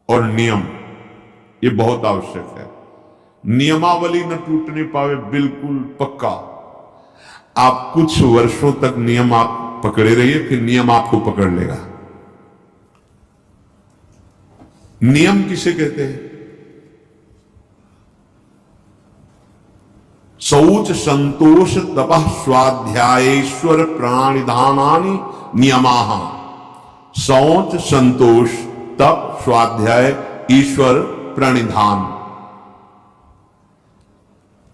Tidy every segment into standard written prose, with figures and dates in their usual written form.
और नियम, ये बहुत आवश्यक है। नियमावली न टूटने पावे, बिल्कुल पक्का। आप कुछ वर्षों तक नियम आप पकड़े रहिए, फिर नियम आपको पकड़ लेगा। नियम किसे कहते हैं? शौच संतोष तपः स्वाध्यायेश्वर प्राणिधानानि नियमाः। शौच संतोष तप स्वाध्याय ईश्वर प्रणिधान।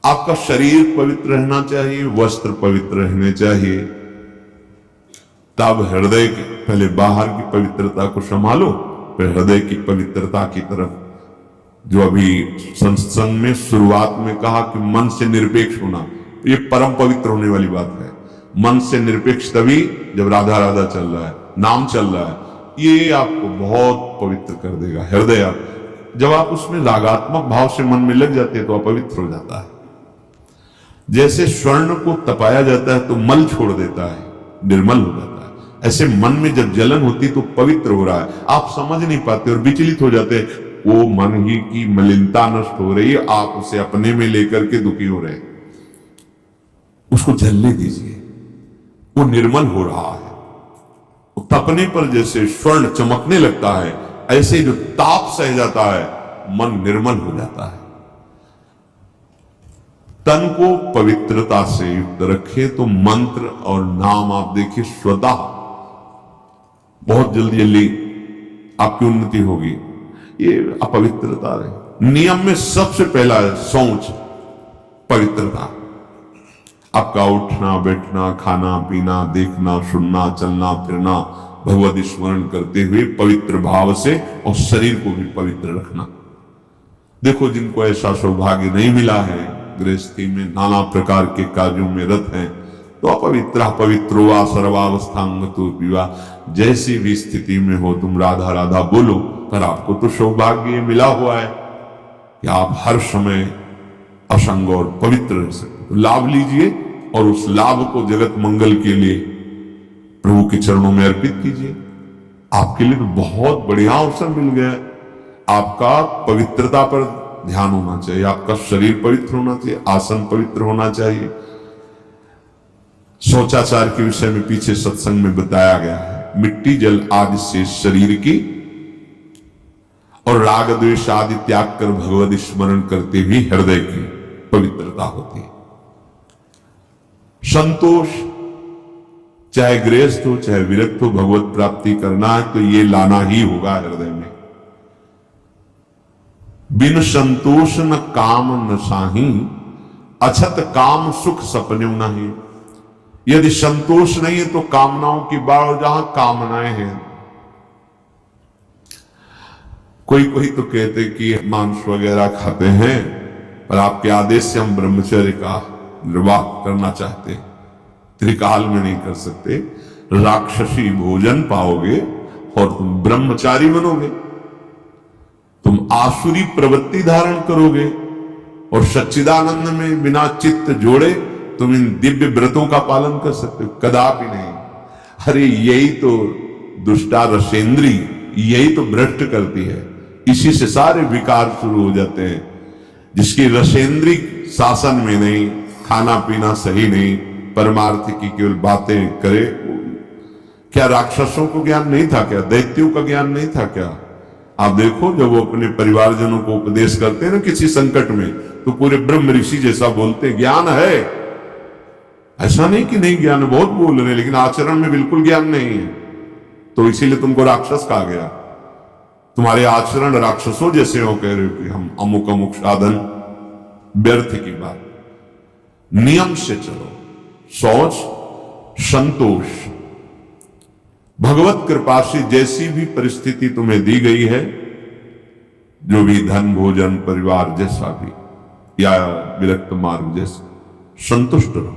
आपका शरीर पवित्र रहना चाहिए, वस्त्र पवित्र रहने चाहिए, तब हृदय की पहले बाहर की पवित्रता को संभालो, फिर हृदय की पवित्रता की तरफ। जो अभी सत्संग में शुरुआत में कहा कि मन से निरपेक्ष होना, ये परम पवित्र होने वाली बात है। मन से निरपेक्ष तभी जब राधा राधा चल रहा है, नाम चल रहा है, ये आपको बहुत पवित्र कर देगा हृदय। जब आप उसमें रागात्मक भाव से मन में लग जाते हैं तो अपवित्र हो जाता है। जैसे स्वर्ण को तपाया जाता है तो मल छोड़ देता है, निर्मल हो जाता है, ऐसे मन में जब जलन होती तो पवित्र हो रहा है। आप समझ नहीं पाते और विचलित हो जाते हैं। वो मन ही की मलिनता नष्ट हो रही है, आप उसे अपने में लेकर के दुखी हो रहे हैं। उसको जलने दीजिए, वो निर्मल हो रहा है। तपने पर जैसे स्वर्ण चमकने लगता है, ऐसे जो ताप सह जाता है, मन निर्मल हो जाता है। तन को पवित्रता से युक्त रखे तो मंत्र और नाम आप देखिए स्वतः बहुत जल्दी जल्दी आपकी उन्नति होगी। ये अपवित्रता रहे। नियम में सबसे पहला है शौच, पवित्रता। आपका उठना बैठना, खाना पीना, देखना सुनना, चलना फिरना, भगवत स्मरण करते हुए पवित्र भाव से, और शरीर को भी पवित्र रखना। देखो जिनको ऐसा सौभाग्य नहीं मिला है, गृहस्थी में नाना प्रकार के कार्यों में रत हैं, तो अपवित्रो वा सर्वावस्थांगतो विवाह। जैसी भी स्थिति में हो तुम राधा राधा बोलो, पर आपको तो सौभाग्य मिला हुआ है कि आप हर समय असंग और पवित्र रह सकते। तो लाभ लीजिए और उस लाभ को जगत मंगल के लिए प्रभु के चरणों में अर्पित कीजिए। आपके लिए तो बहुत बढ़िया अवसर मिल गया। आपका पवित्रता पर ध्यान होना चाहिए, आपका शरीर पवित्र होना चाहिए, आसन पवित्र होना चाहिए। शौचाचार के विषय में पीछे सत्संग में बताया गया है। मिट्टी जल आदि से शरीर की और राग द्वेष आदि त्याग कर भगवत स्मरण करते हुए हृदय की पवित्रता होती है। संतोष, चाहे गृहस्थ हो चाहे विरक्त हो, भगवत प्राप्ति करना है तो ये लाना ही होगा हृदय में। बिन संतोष न काम न साही, अछत काम सुख सपने नहीं। यदि संतोष नहीं है तो कामनाओं की बाढ़, जहां कामनाएं हैं। कोई कोई तो कहते कि मांस वगैरह खाते हैं, पर आपके आदेश से हम ब्रह्मचर्य का निर्वाह करना चाहते हैं, त्रिकाल में नहीं कर सकते। राक्षसी भोजन पाओगे और तुम ब्रह्मचारी बनोगे, तुम आसुरी प्रवृत्ति धारण करोगे, और सच्चिदानंद में बिना चित्त जोड़े तुम इन दिव्य व्रतों का पालन कर सकते हो? कदापि नहीं। अरे यही तो दुष्टा रसेंद्री, यही तो भ्रष्ट करती है। इसी से सारे विकार शुरू हो जाते हैं। जिसकी रसेंद्री शासन में नहीं, खाना पीना सही नहीं, परमार्थ की केवल बातें करे। क्या राक्षसों को ज्ञान नहीं था क्या? दैत्यों का ज्ञान नहीं था क्या? आप देखो जब वो अपने परिवारजनों को उपदेश करते हैं ना किसी संकट में, तो पूरे ब्रह्म ऋषि जैसा बोलते, ज्ञान है। ऐसा नहीं कि नहीं ज्ञान, बहुत बोल रहे, लेकिन आचरण में बिल्कुल ज्ञान नहीं है, तो इसीलिए तुमको राक्षस कहा गया। तुम्हारे आचरण राक्षसों जैसे हो, कह रहे हो कि हम अमुक अमुक साधन, व्यर्थ की बात। नियम से चलो, शौच, संतोष, भगवत कृपा से जैसी भी परिस्थिति तुम्हें दी गई है, जो भी धन भोजन परिवार जैसा भी, या विरक्त मार्ग जैसा, संतुष्ट रहो।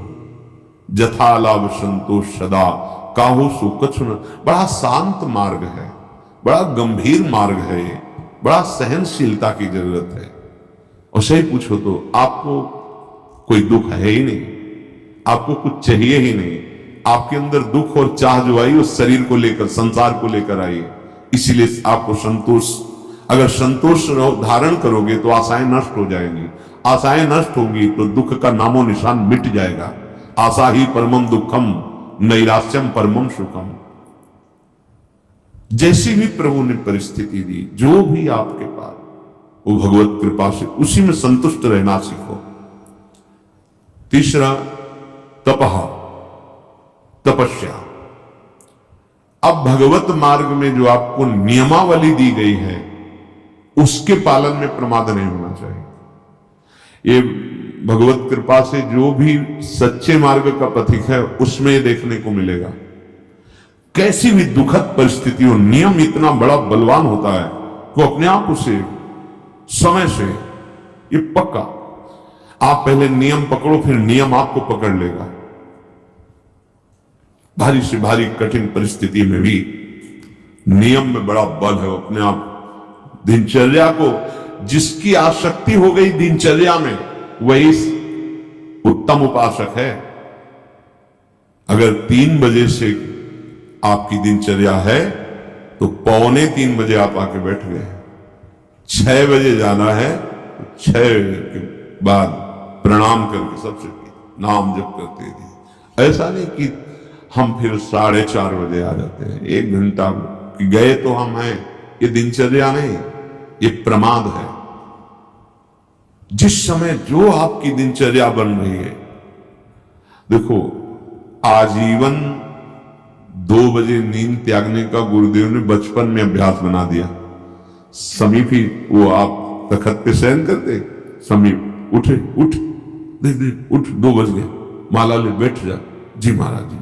जथा लाभ संतोष सदा काहू सु कछु न। बड़ा शांत मार्ग है, बड़ा गंभीर मार्ग है, बड़ा सहनशीलता की जरूरत है। और सही पूछो तो आपको कोई दुख है ही नहीं, आपको कुछ चाहिए ही नहीं। आपके अंदर दुख और चाह जो आई, उस शरीर को लेकर, संसार को लेकर आई, इसीलिए आपको संतोष अगर संतोष धारण करोगे तो आशाएं नष्ट हो जाएंगी, आशाएं नष्ट होंगी तो दुख का नामो निशान मिट जाएगा। आशा ही परमम दुखम नैराश्यम परमम सुखम। जैसी भी प्रभु ने परिस्थिति दी, जो भी आपके पास, वो भगवत कृपा से उसी में संतुष्ट रहना सीखो। तीसरा तपह, तपस्या। अब भगवत मार्ग में जो आपको नियमावली दी गई है उसके पालन में प्रमाद नहीं होना चाहिए। ये भगवत कृपा से जो भी सच्चे मार्ग का पथिक है उसमें देखने को मिलेगा। कैसी भी दुखद परिस्थिति हो, नियम इतना बड़ा बलवान होता है कि अपने आप उसे समय से, ये पक्का, आप पहले नियम पकड़ो फिर नियम आपको पकड़ लेगा। भारी से भारी कठिन परिस्थिति में भी नियम में बड़ा बल है। अपने आप दिनचर्या को, जिसकी आसक्ति हो गई दिनचर्या में, वही उत्तम उपासक है। अगर 3 बजे से आपकी दिनचर्या है तो 2:45 बजे आप आके बैठ गए। 6 बजे जाना है तो 6 के बाद प्रणाम करके सबसे नाम जप करते थे। ऐसा नहीं कि हम फिर 4:30 बजे आ जाते हैं, 1 घंटा गए तो हम हैं। ये दिनचर्या नहीं, ये प्रमाद है। जिस समय जो आपकी दिनचर्या बन रही है, देखो आजीवन 2 बजे नींद त्यागने का गुरुदेव ने बचपन में अभ्यास बना दिया। समीप ही वो आप तखत पे शयन करते, समीप उठे, उठ देख उठ, 2 बज गए, माला ले बैठ जा। जी महाराज जी।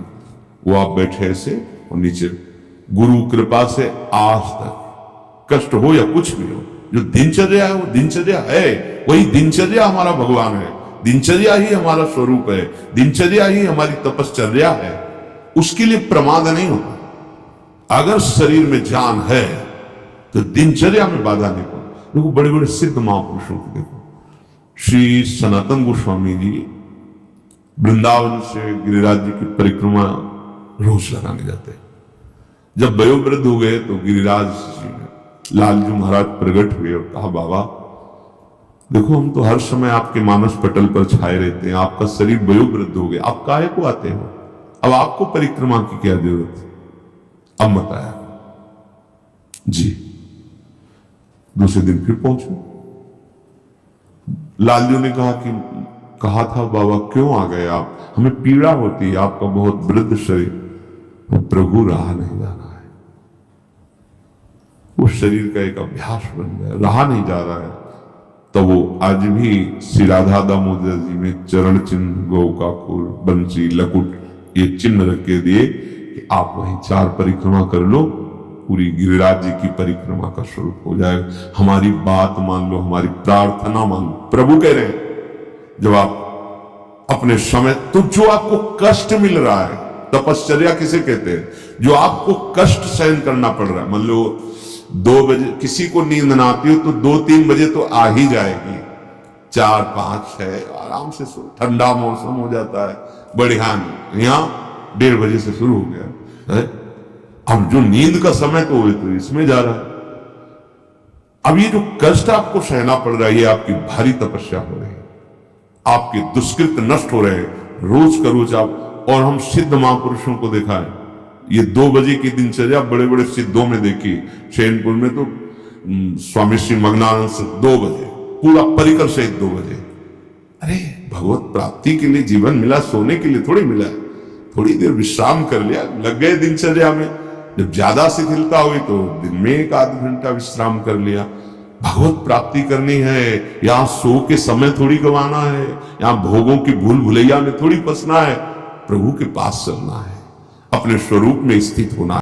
वो आप बैठे ऐसे और नीचे, गुरु कृपा से आज तक कष्ट हो या कुछ भी हो, जो दिनचर्या है वो दिनचर्या है। वही दिनचर्या हमारा भगवान है, दिनचर्या ही हमारा स्वरूप है, दिनचर्या ही हमारी तपश्चर्या है। उसके लिए प्रमाद नहीं होता। अगर शरीर में जान है तो दिनचर्या में बाधा नहीं पड़ती। देखो बड़े बड़े सिद्ध महापुरुषों को देखो, श्री सनातन गोस्वामी जी वृंदावन से गिरिराज जी की परिक्रमा रोज लगाने जाते। जब वयोवृद्ध हो गए तो गिरिराज जी लालजू महाराज प्रकट हुए और कहा, बाबा देखो हम तो हर समय आपके मानस पटल पर छाए रहते हैं, आपका शरीर वयोवृद्ध हो गया, आप काहे को आते हो, अब आपको परिक्रमा की क्या जरूरत है। अब मत आया जी। दूसरे दिन फिर पहुंचे। लालजू ने कहा था बाबा क्यों आ गए आप, हमें पीड़ा होती है, आपका बहुत वृद्ध शरीर, प्रभु रहा नहीं जा रहा है। वो शरीर का एक अभ्यास बन गया, रहा नहीं जा रहा है। तो वो आज भी श्री राधा दामोदर जी में चरण चिन्ह, गौ का फूल, बंसी, लकुट, ये चिन्ह रख के दिए कि आप वहीं 4 परिक्रमा कर लो, पूरी गिरिराज जी की परिक्रमा का स्वरूप हो जाएगा। हमारी बात मान लो, हमारी प्रार्थना मान लो। प्रभु कह रहे हैं जब आप अपने समय, तो जो आपको कष्ट मिल रहा है, तपश्चर्या किसे कहते हैं, जो आपको कष्ट सहन करना पड़ रहा है। मान लो 2 बजे किसी को नींद ना आती हो तो 2-3 बजे तो आ ही जाएगी, 4, 5, 6 आराम से सो, ठंडा मौसम हो जाता है, बढ़िया। यहाँ 1:30 बजे से शुरू हो गया है। अब जो नींद का समय तो हुए तो इसमें जा रहा है। अब ये जो कष्ट आपको सहना पड़ रहा है, ये आपकी भारी तपस्या हो रही है, आपके दुष्कृत नष्ट हो रहे हैं रोज का रोज आप। और हम सिद्ध महापुरुषों को देखा है, ये 2 बजे की दिनचर्या बड़े बड़े सिद्धों में देखी। चैनपुर में तो स्वामी श्री मग्नानंद से 2 बजे पूरा परिकर सहित 2 बजे। अरे भगवत प्राप्ति के लिए जीवन मिला, सोने के लिए थोड़ी मिला। थोड़ी देर विश्राम कर लिया, लग गए दिनचर्या में। जब ज्यादा शिथिलता हुई तो दिन में 1-8 घंटा विश्राम कर लिया। भगवत प्राप्ति करनी है, यहां सो के समय थोड़ी गंवाना है, यहां भोगों की भूल भुलैया में थोड़ी फंसना है। प्रभु के पास चलना है, अपने स्वरूप में स्थित होना है।